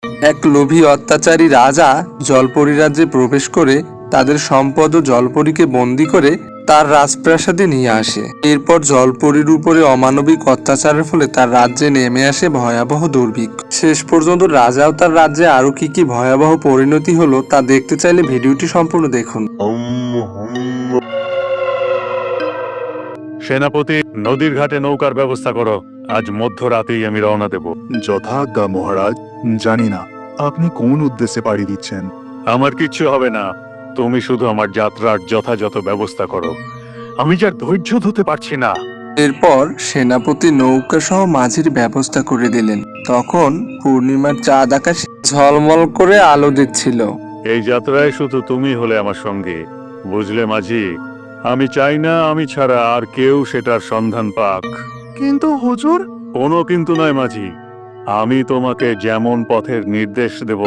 এক লোভী অত্যাচারী রাজা জলপরি রাজ্যে প্রবেশ করে তাদের সম্পদ ও জলপরীকে বন্দী করে তার রাজপ্রাসাদে নিয়ে আসে। এরপর জলপরীর উপরে অমানবিক অত্যাচারের ফলে তার রাজ্যে নেমে আসে ভয়াবহ দুর্ভিক্ষ। শেষ পর্যন্ত রাজাও তার রাজ্যে আরো কি ভয়াবহ পরিণতি হলো তা দেখতে চাইলে ভিডিওটি সম্পূর্ণ দেখুন। সেনাপতি, নদীর ঘাটে নৌকার ব্যবস্থা করো। আজ মধ্যরাতেই আমি রওনা দেব। যথাজ্ঞা মহারাজ। জানি না আপনি কোন উদ্দেশ্যে পাড়ি দিচ্ছেন। আমার কিচ্ছু হবে না, তুমি শুধু আমার যাত্রার যথাযথ ব্যবস্থা করো। আমি যার ধৈর্য ধরতে পারছি না। এরপর সেনাপতি নৌকা সহ মাঝির ব্যবস্থা করে দিলেন। তখন পূর্ণিমার চাঁদ আকাশে ঝলমল করে আলো দিচ্ছিল। এই যাত্রায় শুধু তুমি হলে আমার সঙ্গে, বুঝলে মাঝি? আমি চাই না আমি ছাড়া আর কেউ সেটার সন্ধান পাক। কিন্তু হুজুর। কোনো কিন্তু নয় মাঝি, আমি তোমাকে যেমন পথের নির্দেশ দেব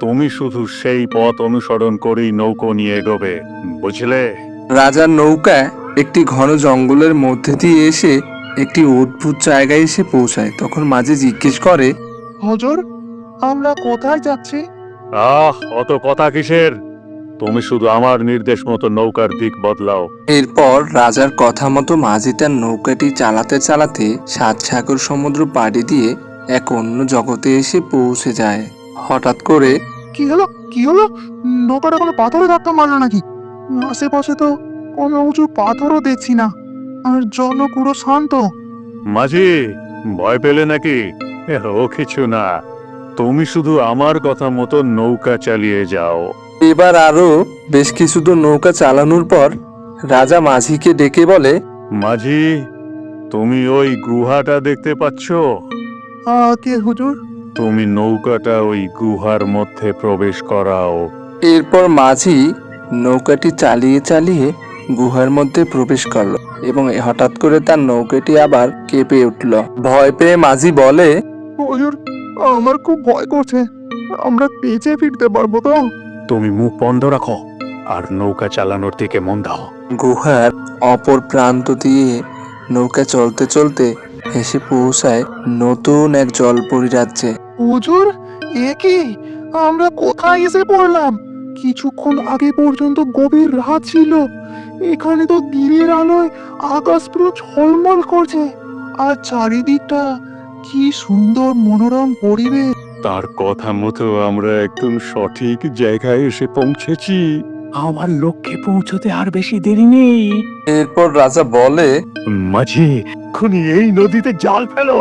তুমি শুধু সেই পথ অনুসরণ করেই নৌকো নিয়ে এগোবে, বুঝলে? রাজার নৌকা একটি ঘন জঙ্গলের মধ্যে দিয়ে এসে একটি অদ্ভুত জায়গায় এসে পৌঁছায়। তখন মাঝি জিজ্ঞেস করে, হুজুর, আমরা কোথায় যাচ্ছি? অত কথা কিসের? তুমি শুধু আমার নির্দেশ মতো নৌকার দিক বদলাও। এরপর রাজার কথা মতো মাঝি তার নৌকাটি চালাতে চালাতে 7 সাগর সমুদ্র পাড়ি দিয়ে এক অন্য জগতে এসে পৌঁছে যায়। হঠাৎ করে কি হলো? নৌকাটা কোনো পাথরে ধাক্কা মারলো নাকি? আশেপাশে তো কোনো উঁচু পাথরও দেখছি না, আর জল পুরো শান্ত। মাঝি, ভয় পেলে নাকি? ও কিছু না, তুমি শুধু আমার কথা মতো নৌকা চালিয়ে যাও। এবার আরো বেশ কিছু দূর নৌকা চালানোর পর রাজা মাঝিকে ডেকে বলে, মাঝি, তুমি ওই গুহাটা দেখতে পাচ্ছ? কে হুজুর? তুমি নৌকাটা ওই গুহার মধ্যে প্রবেশ করাও। এরপর মাঝি নৌকাটি চালিয়ে চালিয়ে গুহার মধ্যে প্রবেশ করলো এবং হঠাৎ করে তার নৌকাটি আবার কেঁপে উঠল। ভয় পেয়ে মাঝি বলে, হুজুর, আমার খুব ভয় করছে। আমরা বেঁচে ফিরতে পারবো তো? তুমি মুখ বন্ধ রাখো আর নৌকা চালানোর দিকে মন দাও। গুহার অপর প্রান্ত দিয়ে নৌকা চলতে চলতে এসে পৌঁছায় নতুন এক জলপরি রাজ্যে। হুজুর, এ কি? আমরা কোথায় এসে পড়লাম? কিছুক্ষণ আগে পর্যন্ত গভীর রাত ছিল, এখানে তো দিনের আলোয় আকাশ পুরো ঝলমল করছে, আর চারিদিকটা কি সুন্দর মনোরম পরিবেশ। তার কথা মতো আমরা একদম সঠিক জায়গায় এসে পৌঁছেছি। আমার লক্ষ্যে পৌঁছতে আর বেশি দেরি নেই। এরপর রাজা বলে, মাঝি, খুনি এই নদীতে জাল ফেলো।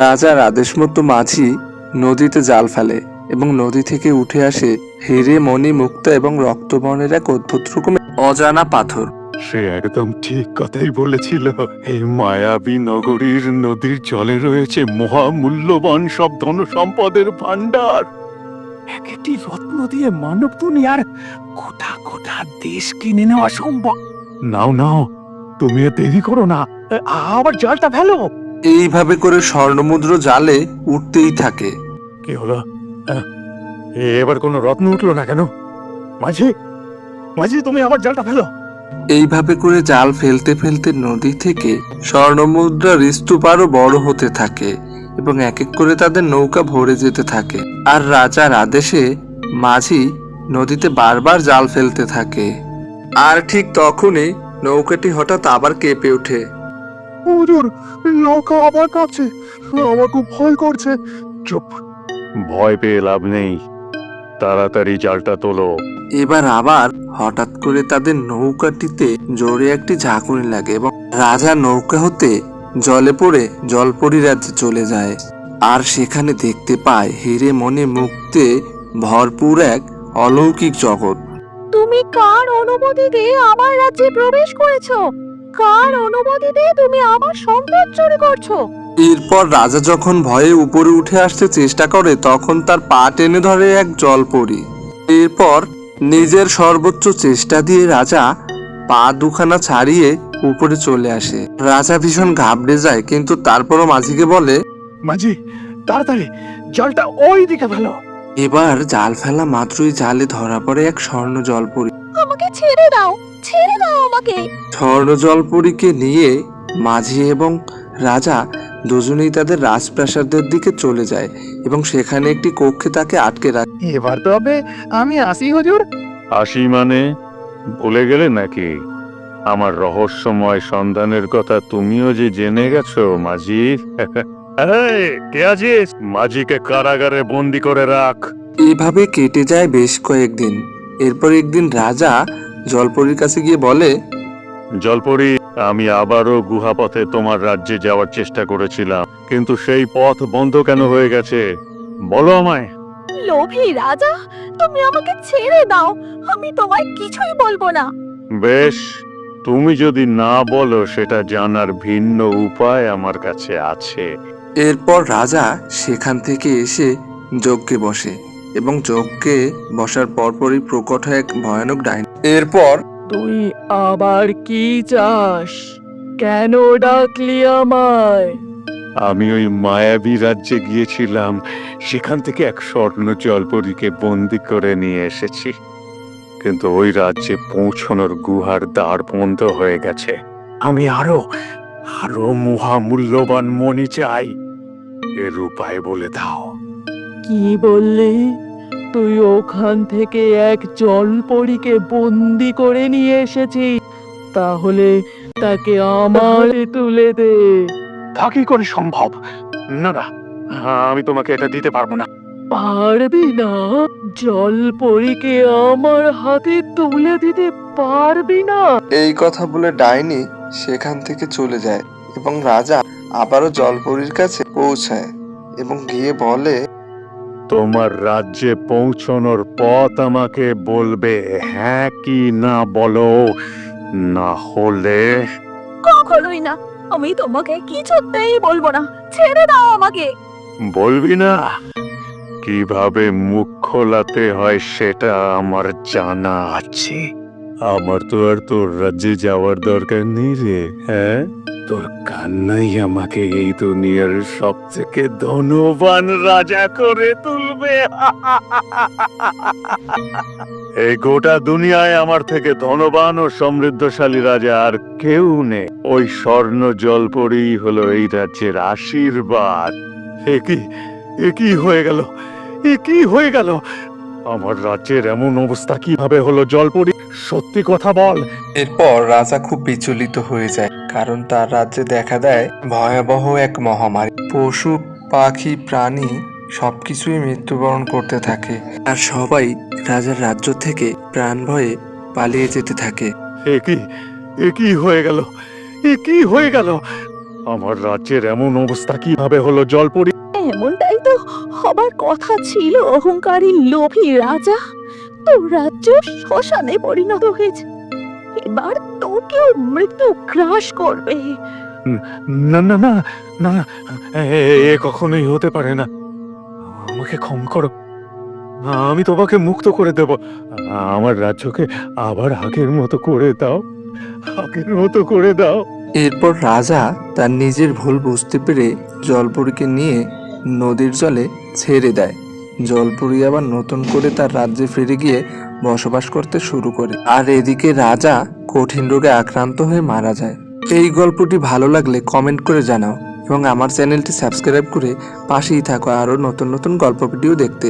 রাজার আদেশ মতো মাঝি নদীতে জাল ফেলে এবং নদী থেকে উঠে আসে হিরে, মণি, মুক্তা এবং রক্তবর্ণের এক অদ্ভুত রকমের অজানা পাথর। সে একদম ঠিক কথাই বলেছিল। এই মায়াবী নগরীর নদীর জলে রয়েছে মহামূল্যবান সব ধন সম্পদের ভান্ডার। এক একটি রত্ন দিয়ে মানব দুনিয়ার গোটা গোটা দেশ কিনে নেওয়া সম্ভব। নাও নাও, তুমি আর দেরি করো না, আবার জালটা ফেলো। এইভাবে করে স্বর্ণমুদ্র জালে উঠতেই থাকে। কি হলো? এবার কোনো রত্ন উঠলো না কেন? মাঝি, মাঝি, তুমি আবার জালটা ফেলো। এইভাবে করে জাল ফেলতে ফেলতে নদী থেকে স্বর্ণমুদ্রার স্তূপ আরো বড় হতে থাকে এবং এক এক করে তাদের নৌকা ভরে যেতে থাকে। আর রাজার আদেশে মাঝি নদীতে বারবার জাল ফেলতে থাকে। আর ঠিক তখনই নৌকাটি হঠাৎ আবার কেঁপে ওঠে। হুজুর, নৌকা আবার কাঁপছে, আমার খুব ভয় করছে। চুপ, ভয় পেয়ে লাভ নেই, তাড়াতাড়ি জালটা তোলো। এবার আবার হঠাৎ করে তাদের নৌকাটিতে জোরে একটি ঝাঁকুনি লাগে এবং রাজা নৌকা হতে জলে পড়ে জলপরি রাজ্যে চলে যায়। আর সেখানে দেখতে পায় হিরে, মণি, মুক্তে ভরপুর এক অলৌকিক জগৎ। তুমি কার অনুমতিতে আমার রাজ্যে প্রবেশ করেছো? কার অনুমতিতে তুমি আমার সম্পদ চুরি করছো? এরপর রাজা যখন ভয়ে উপরে উঠে আসতে চেষ্টা করে তখন তার পা টেনে ধরে এক জলপরি। এরপর নিজের সর্বোচ্চ চেষ্টা দিয়ে রাজা পা দুখানা ছাড়িয়ে উপরে চলে আসে। রাজা ভীষণ ঘাবড়ে যায়, কিন্তু তারপরও মাঝিকে বলে, মাঝি, তাড়াতাড়ি জালটা ওই দিকে ফেলো। এবার জাল ফেলা মাত্রই জালে ধরা পড়ে এক স্বর্ণ জলপরি। আমাকে ছেড়ে দাও, ছেড়ে দাও আমাকে। স্বর্ণ জলপরীকে নিয়ে মাঝি এবং রাজা দুজনেই তাদের রাজপ্রাসাদের দিকে চলে যায় এবং সেখানে একটি কক্ষে তাকে আটকে রাখে। এবার তবে আমি আসি হুজুর। আসি মানে ভুলে গেলে নাকি? আমার রহস্যময় সন্ধানের কথা তুমিও যে জেনে গেছো মাঝি। এই, কে আছিস? মাঝিকে কারাগারে বন্দি করে রাখ। এইভাবে কেটে যায় বেশ কয়েকদিন। এরপর একদিন রাজা জলপরীর কাছে গিয়ে বলে, জলপরি, আমি আবারও গুহাপথে তোমার রাজ্যে যাওয়ার চেষ্টা করেছিলাম, কিন্তু সেই পথ বন্ধ কেন হয়ে গেছে? বলো আমায়। লোভী রাজা, তুমি আমাকে ছেড়ে দাও, আমি তোমায় কিছুই বলবো না। বেশ, তুমি যদি না বলো সেটা জানার ভিন্ন উপায় আমার কাছে আছে। এরপর রাজা সেখান থেকে এসে যজ্ঞে বসে এবং যজ্ঞে বসার পরপরই প্রকট হয় এক ভয়ানক ডাইনি। এরপর তুই আবার কি চাস? কেন ডাকলি আমায়? আমি ওই মায়াবী রাজ্যে গিয়েছিলাম, সেখান থেকে এক স্বর্ণ জলপরীকে বন্দি করে নিয়ে এসেছি, কিন্তু ওই রাজ্যে পৌঁছানোর গুহার দ্বার বন্ধ হয়ে গেছে। আমি আরো আরো মহামূল্যবান মণি চাই, এর উপায় বলে দাও। কি বললি? তুই ওখান থেকে এক জলপরীকে বন্দি করে নিয়ে এসেছিস? তাহলে তাকে আমারে তুলে দে। তা কি করে সম্ভব? না না, আমি তোমাকে এটা দিতে পারবো না। পারবি না? জলপরীকে আমার হাতে তুলে দিতে পারবি না? এই কথা বলে ডাইনি সেখান থেকে চলে যায় এবং রাজা আবারও জলপরীর কাছে পৌঁছায় এবং গিয়ে বলে, তোমার রাজ্যে পৌঁছানোর পথ আমাকে বলবে, হ্যাঁ কি না বলো, না হলে। কখনোই না, আমি তোমাকে কিছুতেই বলবো না, ছেড়ে দাও আমাকে। বলবি না? কিভাবে মুখ খোলাতে হয় সেটা আমার জানা আছে। আমার তো আর তোর রাজ্যে যাওয়ার দরকার নেই রে। হ্যাঁ, তোর কান্নাই আমাকে এই দুনিয়ার সব থেকে ধনবান রাজা করে তুলবে। এই গোটা দুনিয়ায় আমার থেকে ধনবান ও সমৃদ্ধশালী রাজা আর কেউ নেই। ওই স্বর্ণ জলপরী হলো এই রাজ্যের আশীর্বাদ। একই হয়ে গেল, একই হয়ে গেল। আমার রাজ্যের এমন অবস্থা কিভাবে হলো জলপরি? সত্যি কথা বল। এরপর রাজা খুব বিচলিত হয়ে যায়, কারণ তার রাজ্যে দেখা দেয় ভয়াবহ এক মহামারী। পশু পাখি প্রাণী সবকিছুই মৃত্যুবরণ করতে থাকে আর সবাই রাজার রাজ্য থেকে প্রাণ ভয়ে পালিয়ে যেতে থাকে। একই হয়ে গেল, একই হয়ে গেল। আমার রাজ্যের এমন অবস্থা কিভাবে হলো জলপরি? এমনটাই তো হবার কথা ছিল, অহংকারী লোভী রাজা। তোর রাজ্য শ্মশানে পরিণত হয়েছে, এবার তোকেও মৃত্যু গ্রাস করবে। না না না না, এ কখনোই হতে পারে না। আমাকে ক্ষমা করো, আমি তোমাকে মুক্ত করে দেব। আমার রাজ্যকে আবার আগের মতো করে দাও, আগের মতো করে দাও। এরপর রাজা তার নিজের ভুল বুঝতে পেরে জলপরীকে নিয়ে নদীর জলে ছেড়ে দেয়। জলপরী আবার নতুন করে তার রাজ্যে ফিরে গিয়ে বসবাস করতে শুরু করে। আর এদিকে রাজা কঠিন রোগে আক্রান্ত হয়ে মারা যায়। এই গল্পটি ভালো লাগলে কমেন্ট করে জানাও এবং আমার চ্যানেলটি সাবস্ক্রাইব করে পাশেই থাকো আরও নতুন নতুন গল্প ভিডিও দেখতে।